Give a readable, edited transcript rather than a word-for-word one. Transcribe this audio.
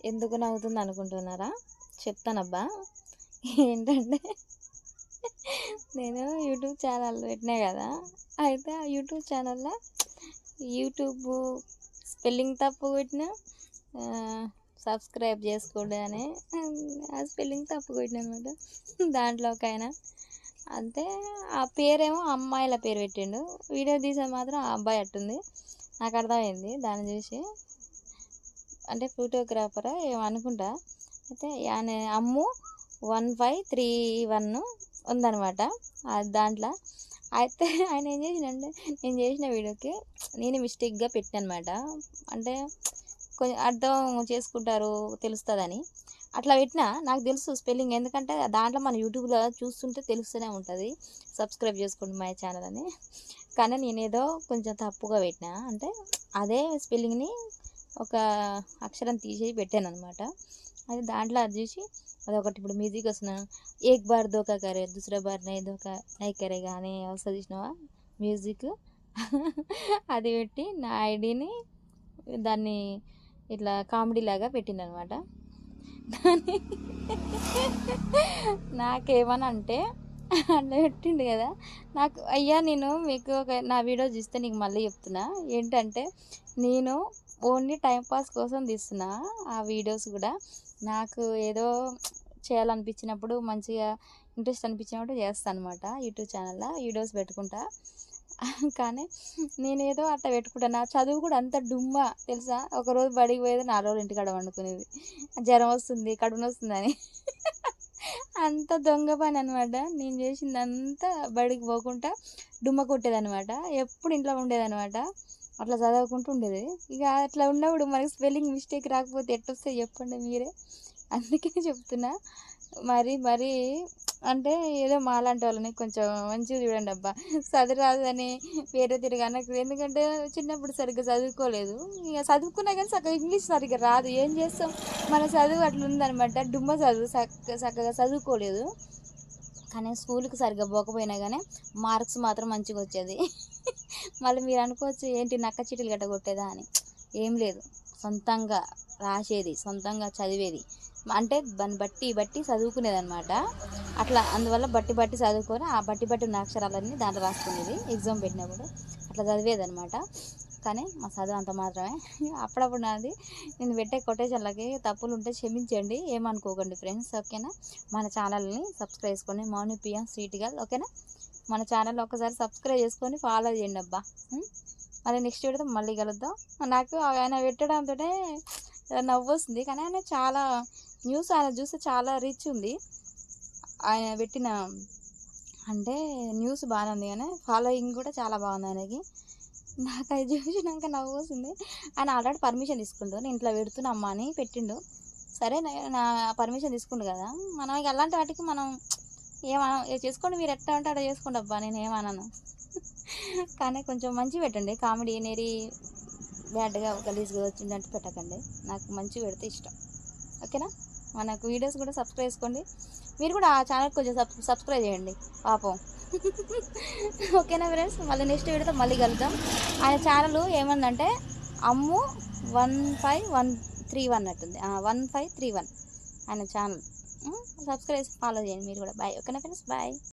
ఎందుకు నవ్వుతుంది అనుకుంటున్నారా? చెప్తానబ్బా. ఏంటంటే నేను యూట్యూబ్ ఛానల్ పెట్టినా కదా. అయితే ఆ యూట్యూబ్ ఛానల్లో యూట్యూబ్ స్పెల్లింగ్ తప్పు కొట్టిన, సబ్స్క్రైబ్ చేసుకోండి అని ఆ స్పెల్లింగ్ తప్పు కొట్టిన అనమాట. దాంట్లో ఒక ఆయన అంతే, ఆ పేరేమో అమ్మాయిల పేరు పెట్టిండు, వీడియో తీసేది మాత్రం ఆ అబ్బాయి అట్టుంది. నాకు అర్థమైంది దాన్ని చూసి. అంటే ఫోటోగ్రాఫరా ఏమనుకుంటా. అయితే ఆయన అమ్ము 1531 ఉందనమాట దాంట్లో. అయితే ఆయన ఏం చేసిండంటే, నేను చేసిన వీడియోకి నేను మిస్టేక్గా పెట్టాను అనమాట. అంటే కొంచెం అర్థం చేసుకుంటారు తెలుస్తుందని అట్లా పెట్టినా. నాకు తెలుసు స్పెల్లింగ్, ఎందుకంటే దాంట్లో మన యూట్యూబ్లో చూస్తుంటే తెలుస్తూనే ఉంటుంది సబ్స్క్రైబ్ చేసుకోండి మై ఛానల్ అని. కానీ నేనేదో కొంచెం తప్పుగా పెట్టినా. అంటే అదే స్పెల్లింగ్ని ఒక అక్షరం తీసేసి పెట్టాను అనమాట. అది దాంట్లో అది చూసి అదొకటి ఇప్పుడు మ్యూజిక్ వస్తున్నా, ఏక్ బార్ ధోకా కరే దూసరా బార్ నై ధోకా నై కరేగా అని వస్తుంది చూసినావా మ్యూజిక్. అది పెట్టి నా ఐడిని దాన్ని ఇట్లా కామెడీ లాగా పెట్టిందనమాట. దాన్ని నాకేమని అంటే అట్లా పెట్టిండు కదా. నాకు అయ్యా నేను మీకు నా వీడియో చూస్తే నీకు మళ్ళీ చెప్తున్నా ఏంటంటే, నేను ఓన్లీ టైంపాస్ కోసం తీస్తున్నా ఆ వీడియోస్ కూడా. నాకు ఏదో చేయాలనిపించినప్పుడు, మంచిగా ఇంట్రెస్ట్ అనిపించినప్పుడు చేస్తాను అనమాట. యూట్యూబ్ ఛానల్లో వీడియోస్ పెట్టుకుంటా. కానీ నేనేదో అట్లా పెట్టుకుంటా. నా చదువు కూడా అంత డుమ్మా తెలుసా. ఒకరోజు బడికి పోయేది, 4 రోజులు ఇంటికాడ వండుకునేది. జ్వరం వస్తుంది, కడుపు వస్తుందని. అంత దొంగ పని అనమాట. నేను చేసింది అంతా బడికి పోకుండా డుమ్మ కొట్టేదనమాట. ఎప్పుడు ఇంట్లో ఉండేదనమాట. అట్లా చదువుకుంటూ ఉండేది. ఇక అట్లా ఉన్నప్పుడు మనకి స్పెల్లింగ్ మిస్టేక్ రాకపోతే ఎట్టొస్తే చెప్పండి మీరే. అందుకే చెప్తున్నా. మరి అంటే ఏదో మాలాంటి వాళ్ళని కొంచెం మంచిగా చూడండి అబ్బా. చదువు రాదని వేరే తిరిగి అనకు. ఎందుకంటే చిన్నప్పుడు సరిగ్గా చదువుకోలేదు. ఇక చదువుకున్నా కానీ చక్కగా ఇంగ్లీష్ సరిగ్గా రాదు. ఏం చేస్తాం, మన చదువు అట్లా ఉందనమాట. డుమ్మ చదువు, చక్కగా చదువుకోలేదు. కానీ స్కూల్కి సరిగ్గా పోకపోయినా కానీ మార్క్స్ మాత్రం మంచిగా వచ్చేది. మళ్ళీ మీరు అనుకోవచ్చు ఏంటి నక్క చీటీలు గట్ట కొట్టేదా అని. ఏం లేదు, సొంతంగా రాసేది, సొంతంగా చదివేది. అంటే దాన్ని బట్టి చదువుకునేది అనమాట. అట్లా అందువల్ల బట్టి చదువుకొని ఆ బట్టి ఉన్న అక్షరాలన్నీ దాంట్లో రాసుకునేది ఎగ్జామ్ పెట్టినప్పుడు. అట్లా చదివేది అనమాట. కానీ మా చదువు అంత మాత్రమే. అప్పుడప్పుడు నాది నేను పెట్టే కొటేషన్లకి తప్పులు ఉంటే క్షమించండి, ఏమనుకోకండి ఫ్రెండ్స్. ఓకేనా? మన ఛానల్ని సబ్స్క్రైబ్ చేసుకోండి, మౌని పిఎం స్వీట్ గర్ల్. ఓకేనా? మన ఛానల్ ఒకసారి సబ్స్క్రైబ్ చేసుకొని ఫాలో చేయండి అబ్బా. మళ్ళీ నెక్స్ట్ వీడియోతో మళ్ళీ కలుద్దాం. నాకు ఆయన పెట్టడంతో నవ్వు వస్తుంది. కానీ ఆయన చాలా న్యూస్ ఆయన చూస్తే చాలా రీచ్ ఉంది. ఆయన పెట్టిన అంటే న్యూస్ బాగానే ఉంది, కానీ ఫాలోయింగ్ కూడా చాలా బాగుంది ఆయనకి. నాకు అది చూసినాక నవ్వు వస్తుంది. ఆయన ఆల్రెడీ పర్మిషన్ తీసుకుండు, నేను ఇంట్లో పెడుతున్నా అమ్మ అని పెట్టిండు. సరే నా పర్మిషన్ తీసుకుండు కదా, మనం ఇక అలాంటి వాటికి మనం ఏమన్నా చేసుకోండి, మీరు ఎట్లా అంటే అట్లా చేసుకోండి అబ్బా, నేను ఏమన్నాను. కానీ కొంచెం మంచి పెట్టండి, కామెడీ నేరి బ్యాడ్గా గలీజ్గా వచ్చిందంటే పెట్టకండి. నాకు మంచి పెడితే ఇష్టం. ఓకేనా? మనకు వీడియోస్ కూడా సబ్స్క్రైబ్ చేసుకోండి. మీరు కూడా ఆ ఛానల్కి కొంచెం సబ్స్క్రైబ్ చేయండి పాపం. ఓకేనా ఫ్రెండ్స్? మళ్ళీ నెక్స్ట్ వీడియోతో మళ్ళీ కలుద్దాం. ఆయన ఛానల్ ఏమందంటే అమ్ము 1531 అన్నట్టుంది. 1531 ఆయన ఛానల్. సబ్స్క్రైబ్ ఫాలో చేయండి మీరు కూడా. బాయ్. ఓకేనా ఫ్రెండ్స్? బాయ్.